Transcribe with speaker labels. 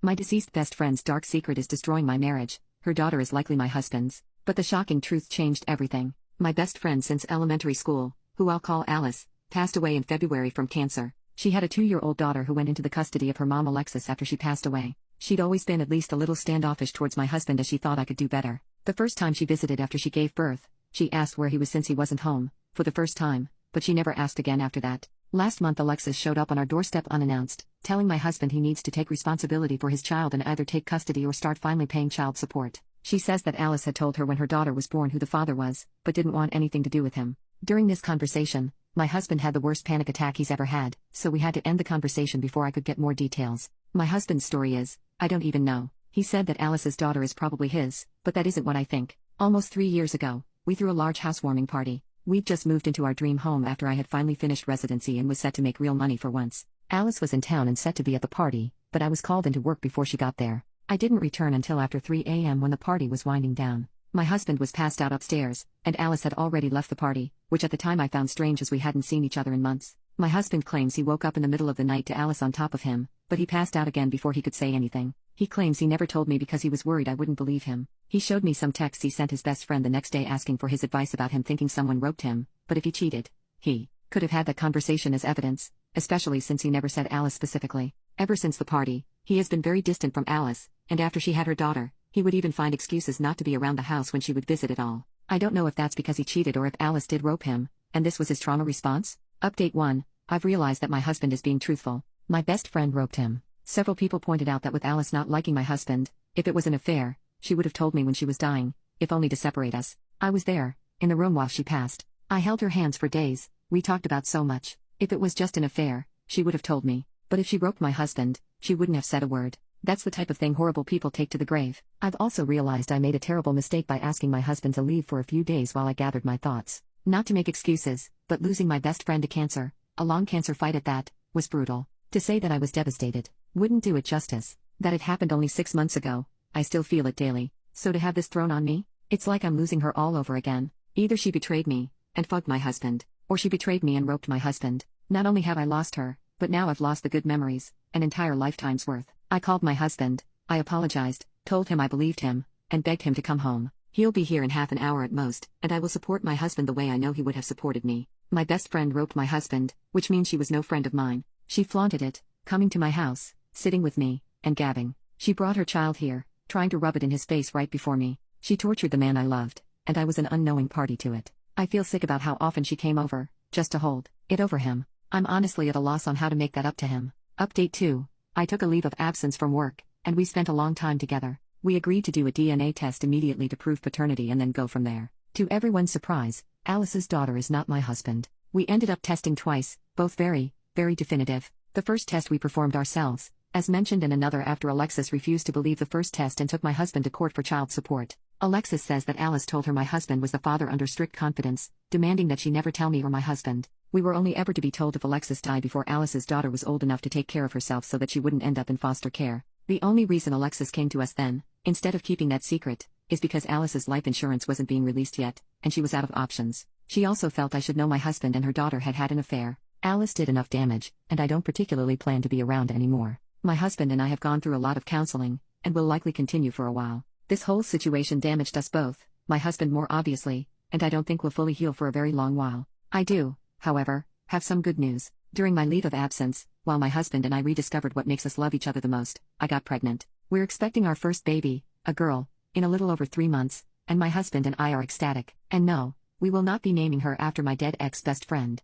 Speaker 1: My deceased best friend's dark secret is destroying my marriage. Her daughter is likely my husband's. But the shocking truth changed everything. My best friend since elementary school, who I'll call Alice, passed away in February from cancer. She had a 2-year-old daughter who went into the custody of her mom Alexis after she passed away. She'd always been at least a little standoffish towards my husband as she thought I could do better. The first time she visited after she gave birth, she asked where he was since he wasn't home, for the first time, but she never asked again after that. Last month Alexis showed up on our doorstep unannounced, telling my husband he needs to take responsibility for his child and either take custody or start finally paying child support. She says that Alice had told her when her daughter was born who the father was, but didn't want anything to do with him. During this conversation, my husband had the worst panic attack he's ever had, so we had to end the conversation before I could get more details. My husband's story is, I don't even know. He said that Alice's daughter is probably his, but that isn't what I think. Almost 3 years ago, we threw a large housewarming party. We'd just moved into our dream home after I had finally finished residency and was set to make real money for once. Alice was in town and set to be at the party, but I was called into work before she got there. I didn't return until after 3 a.m. when the party was winding down. My husband was passed out upstairs, and Alice had already left the party, which at the time I found strange as we hadn't seen each other in months. My husband claims he woke up in the middle of the night to Alice on top of him, but he passed out again before he could say anything. He claims he never told me because he was worried I wouldn't believe him. He showed me some texts he sent his best friend the next day asking for his advice about him thinking someone roped him, but if he cheated, he could have had that conversation as evidence, especially since he never said Alice specifically. Ever since the party, he has been very distant from Alice, and after she had her daughter, he would even find excuses not to be around the house when she would visit at all. I don't know if that's because he cheated or if Alice did rope him, and this was his trauma response. Update 1. I've realized that my husband is being truthful. My best friend roped him. Several people pointed out that with Alice not liking my husband, if it was an affair, she would have told me when she was dying, if only to separate us. I was there, in the room while she passed. I held her hands for days, we talked about so much. If it was just an affair, she would have told me. But if she roped my husband, she wouldn't have said a word. That's the type of thing horrible people take to the grave. I've also realized I made a terrible mistake by asking my husband to leave for a few days while I gathered my thoughts. Not to make excuses, but losing my best friend to cancer, a long cancer fight at that, was brutal. To say that I was devastated wouldn't do it justice. That it happened only 6 months ago, I still feel it daily. So to have this thrown on me, it's like I'm losing her all over again. Either she betrayed me, and fucked my husband, or she betrayed me and roped my husband. Not only have I lost her, but now I've lost the good memories, an entire lifetime's worth. I called my husband, I apologized, told him I believed him, and begged him to come home. He'll be here in half an hour at most, and I will support my husband the way I know he would have supported me. My best friend roped my husband, which means she was no friend of mine. She flaunted it, coming to my house, sitting with me, and gabbing. She brought her child here, trying to rub it in his face right before me. She tortured the man I loved, and I was an unknowing party to it. I feel sick about how often she came over, just to hold it over him. I'm honestly at a loss on how to make that up to him. Update 2. I took a leave of absence from work, and we spent a long time together. We agreed to do a DNA test immediately to prove paternity and then go from there. To everyone's surprise, Alice's daughter is not my husband. We ended up testing twice, both very, very definitive. The first test we performed ourselves, as mentioned, and another after Alexis refused to believe the first test and took my husband to court for child support. Alexis says that Alice told her my husband was the father under strict confidence, demanding that she never tell me or my husband. We were only ever to be told if Alexis died before Alice's daughter was old enough to take care of herself so that she wouldn't end up in foster care. The only reason Alexis came to us then, instead of keeping that secret, is because Alice's life insurance wasn't being released yet, and she was out of options. She also felt I should know my husband and her daughter had had an affair. Alice did enough damage, and I don't particularly plan to be around anymore. My husband and I have gone through a lot of counseling, and will likely continue for a while. This whole situation damaged us both, my husband more obviously, and I don't think we'll fully heal for a very long while. I do, however, have some good news. During my leave of absence, while my husband and I rediscovered what makes us love each other the most, I got pregnant. We're expecting our first baby, a girl, in a little over 3 months, and my husband and I are ecstatic. And no, we will not be naming her after my dead ex-best friend.